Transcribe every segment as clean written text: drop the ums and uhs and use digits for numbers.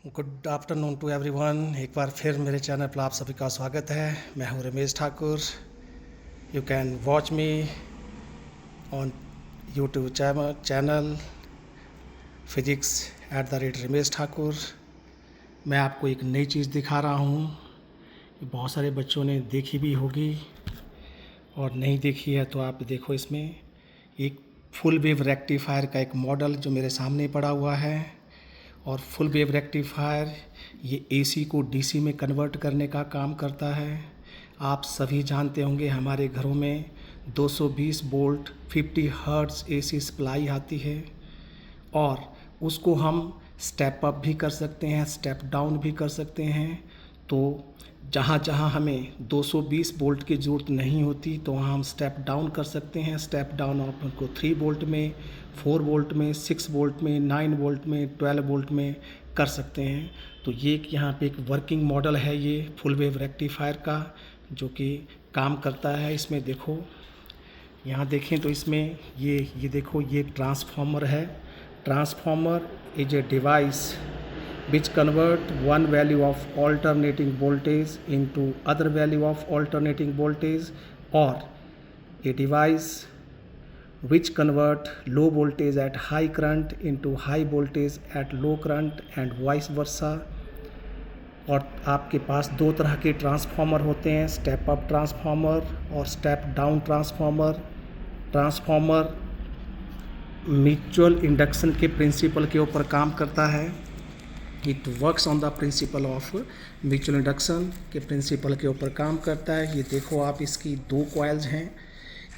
Good afternoon to everyone. एक बार फिर मेरे चैनल पर आप सभी का स्वागत है। मैं हूं Ramesh Thakur. You can watch me on YouTube channel physics @Ramesh Thakur. मैं आपको एक नई चीज़ दिखा रहा हूं। बहुत सारे बच्चों ने देखी भी होगी और नहीं देखी है तो आप देखो। इसमें एक फुल वेव रेक्टिफायर का एक मॉडल जो मेरे सामने पड़ा हुआ है। और फुल वेव रेक्टिफायर ये एसी को डीसी में कन्वर्ट करने का काम करता है। आप सभी जानते होंगे हमारे घरों में 220 वोल्ट 50 हर्ट्ज एसी सप्लाई आती है और उसको हम स्टेप अप भी कर सकते हैं, स्टेप डाउन भी कर सकते हैं। तो जहाँ जहाँ हमें 220 वोल्ट की ज़रूरत नहीं होती तो वहाँ हम स्टेप डाउन कर सकते हैं। स्टेप डाउन आप उनको 3 वोल्ट में, 4 वोल्ट में, 6 वोल्ट में, 9 वोल्ट में, 12 वोल्ट में कर सकते हैं। तो ये यहाँ पे एक वर्किंग मॉडल है ये फुल वेव रेक्टिफायर का, जो कि काम करता है। इसमें देखो, यहाँ देखें तो इसमें ये देखो, ये ट्रांसफार्मर है। Transformer is a device which convert one value of alternating voltage into other value of alternating voltage, or a device which convert low voltage at high current into high voltage at low current and vice versa। और आपके पास दो तरह के transformer होते हैं, step up transformer और step down transformer. Transformer mutual induction के principal के ऊपर काम करता है। It works on the principle of mutual induction के प्रिंसिपल के ऊपर काम करता है। ये देखो आप, इसकी दो कॉइल्स हैं।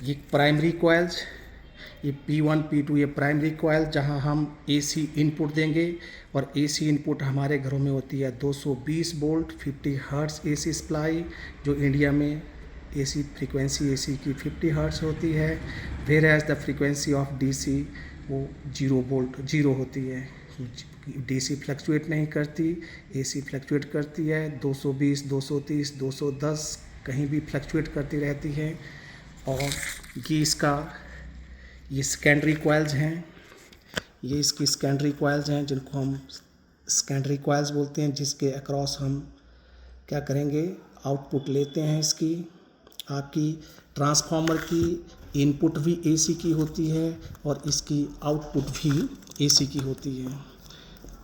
ये प्राइमरी कॉइल्स, ये P1 P2 ये प्राइमरी कॉइल जहां हम AC इनपुट देंगे। और AC इनपुट हमारे घरों में होती है 220 वोल्ट 50 हर्ट्ज AC सप्लाई, जो इंडिया में AC फ्रीक्वेंसी AC की 50 हर्ट्ज होती है। Where as the frequency of DC वो 0 होती है। DC फ्लक्चुएट नहीं करती, AC फ्लक्चुएट करती है। 220, 230, 210 कहीं भी फ्लक्चुएट करती रहती है। और ये सेकेंडरी कॉइल्स हैं। ये इसकी सेकेंडरी कॉइल्स हैं जिनको हम सेकेंडरी कॉइल्स बोलते हैं, जिसके अक्रॉस हम क्या करेंगे, आउटपुट लेते हैं। इसकी आपकी ट्रांसफार्मर की इनपुट भी AC की होती है और इसकी आउटपुट भी AC की होती है।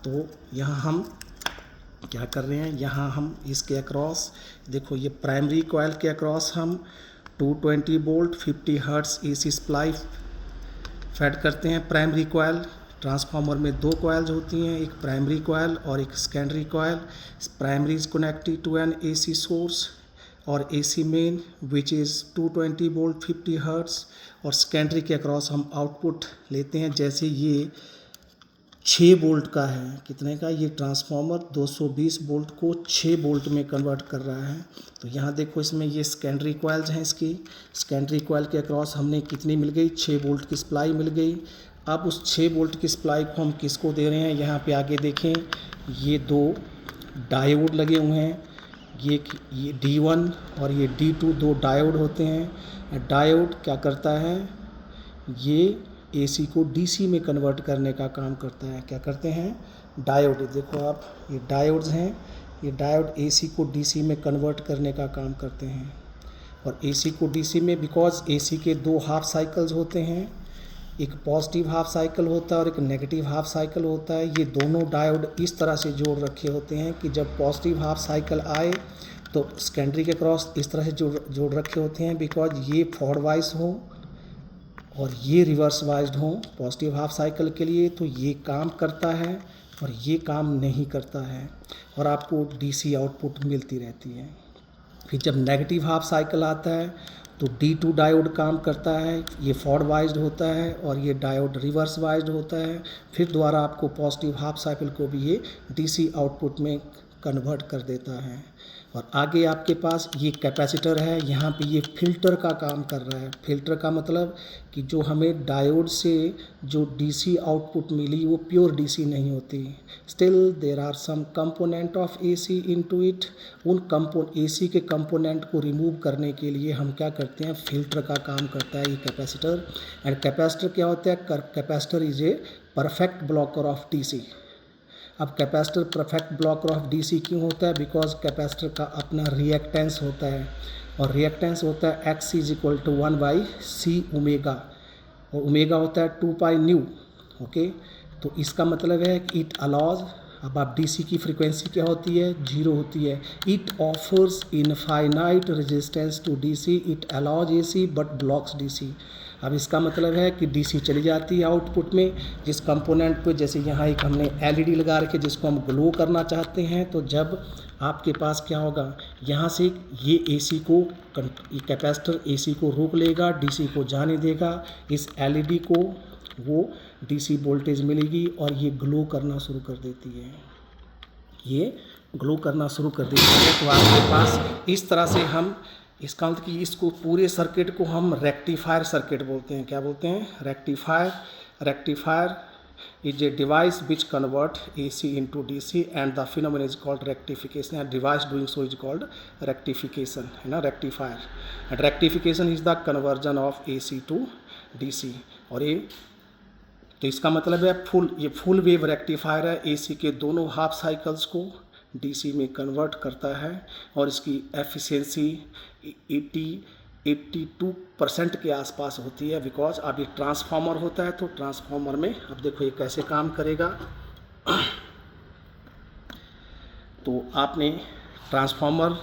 तो यहाँ हम क्या कर रहे हैं, यहाँ हम इसके अक्रॉस देखो, ये प्राइमरी कॉइल के अक्रॉस हम 220 volt 50 hertz AC supply fed करते हैं। प्राइमरी कॉइल, ट्रांसफार्मर में दो कॉइल्स होती हैं, एक प्राइमरी कॉइल और एक secondary coil. Primary is connected to an AC source और AC main which is 220 volt 50 hertz. और सेकेंडरी के अक्रॉस हम आउटपुट लेते हैं। जैसे ये 6 वोल्ट का है, कितने का, ये ट्रांसफार्मर 220 वोल्ट को 6 वोल्ट में कन्वर्ट कर रहा है। तो यहाँ देखो, इसमें ये सेकेंडरी कॉइल्स हैं। इसकी सेकेंडरी कॉइल के अक्रॉस हमने कितनी मिल गई, 6 वोल्ट की सप्लाई मिल गई। अब उस 6 वोल्ट की सप्लाई को हम किसको दे रहे हैं, यहाँ पे आगे देखें, ये दो डायोड लगे हुए हैं। ये D1 और ये D2 दो डायोड होते हैं। डायोड क्या करता है, ये AC को DC में कन्वर्ट करने का काम करता है। क्या करते हैं, डायोड, देखो आप, ये डायोड्स हैं। ये डायोड AC को DC में कन्वर्ट करने का काम करते हैं। और AC को DC में, बिकॉज AC के दो हाफ साइकिल्स होते हैं, एक पॉजिटिव हाफ साइकिल होता है और एक नेगेटिव हाफ साइकिल होता है। ये दोनों डायोड इस तरह से जोड़ रखे होते हैं कि जब पॉजिटिव हाफ साइकिल आए तो सेकेंडरी के क्रॉस इस तरह से जोड़ रखे होते हैं, बिकॉज ये फॉरवर्ड वाइज हो और ये रिवर्स वाइज्ड हो पॉजिटिव हाफ साइकिल के लिए। तो ये काम करता है और ये काम नहीं करता है और आपको DC आउटपुट मिलती रहती है। फिर जब नेगेटिव हाफ साइकिल आता है तो D2 डायोड काम करता है, ये फॉरवर्ड वाइज्ड होता है और ये डायोड रिवर्स वाइज्ड होता है। फिर दोबारा आपको पॉजिटिव हाफ साइकिल को भी ये DC आउटपुट में कन्वर्ट कर देता है। और आगे आपके पास ये कैपेसिटर है, यहाँ पे ये फिल्टर का काम कर रहा है। फिल्टर का मतलब कि जो हमें डायोड से जो DC आउटपुट मिली वो प्योर DC नहीं होती, still there are some component of AC into it. उन AC के कंपोनेंट को रिमूव करने के लिए हम क्या करते हैं, फिल्टर का काम करता है ये कैपेसिटर। एंड कैपेसिटर क्या होता है, capacitor is a perfect blocker of DC। अब capacitor perfect blocker of DC क्यों होता है? बिकॉज कैपेसिटर का अपना रिएक्टेंस होता है और रिएक्टेंस होता है X is equal to 1/c omega और ओमेगा होता है 2 पाई न्यू। ओके, तो इसका मतलब है कि इट अलाउज, अब आप डीसी की फ्रीक्वेंसी क्या होती है? 0 होती है। It offers infinite resistance to DC, it allows AC but blocks DC. अब इसका मतलब है कि डीसी चली जाती है आउटपुट में जिस कंपोनेंट पे, जैसे यहाँ एक हमने एलईडी लगा रखे जिसको हम ग्लो करना चाहते हैं, तो जब आपके पास क्या होगा, यहाँ से ये एसी को, ये कैपेसिटर एसी को रोक लेगा, डीसी को जाने देगा, इस एलईडी को वो डीसी वोल्टेज मिलेगी और ये ग्लो करना शुरू कर देती है, ये ग्लो करना शुरू कर देती है। तो आपके पास इस तरह से हम, इसका मतलब कि इसको पूरे सर्किट को हम रेक्टिफायर सर्किट बोलते हैं। क्या बोलते हैं? Rectifier. Rectifier is a device which convert AC into DC and the phenomenon is called rectification, and device doing so is called rectification, है ना, rectifier। and rectification is the conversion of AC to DC। और ये तो इसका मतलब है ये full wave rectifier है, एसी के दोनों हाफ साइकिल्स को डीसी में कन्वर्ट करता है और इसकी एफिशिएंसी 82% के आसपास होती है। बिकॉज अब ये ट्रांसफार्मर होता है, तो ट्रांसफार्मर में अब देखो ये कैसे काम करेगा। तो आपने ट्रांसफार्मर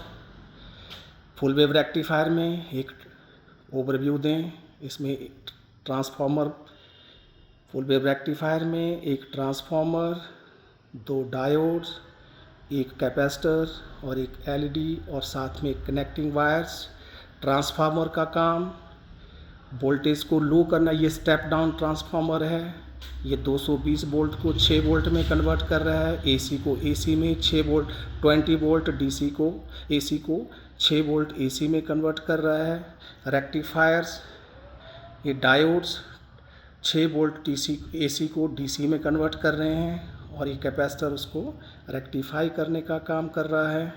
फुल वेव रेक्टिफायर में एक ओवरव्यू दें। इसमें ट्रांसफार्मर फुल वेव रेक्टिफायर में एक ट्रांसफार्मर, 2 डायोड्स, एक कैपेसिटर और एक एलईडी और साथ में कनेक्टिंग वायर्स। ट्रांसफार्मर का काम वोल्टेज को लो करना, ये स्टेप डाउन ट्रांसफार्मर है। ये 220 वोल्ट को 6 वोल्ट में कन्वर्ट कर रहा है, एसी को एसी में 6 वोल्ट, 20 वोल्ट डीसी को, एसी को 6 वोल्ट एसी में कन्वर्ट कर रहा है। रेक्टिफायर्स, ये डायोड्स 6 वोल्ट डीसी एसी को डीसी में कन्वर्ट कर रहे हैं और ये कैपेसिटर उसको रेक्टिफाई करने का काम कर रहा है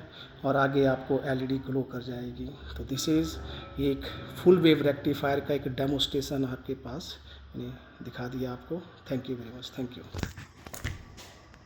और आगे आपको एलईडी ग्लो कर जाएगी। तो दिस इज़ एक फुल वेव रेक्टिफायर का एक डेमोस्ट्रेशन आपके पास मैंने दिखा दिया आपको। Thank you very much. Thank you.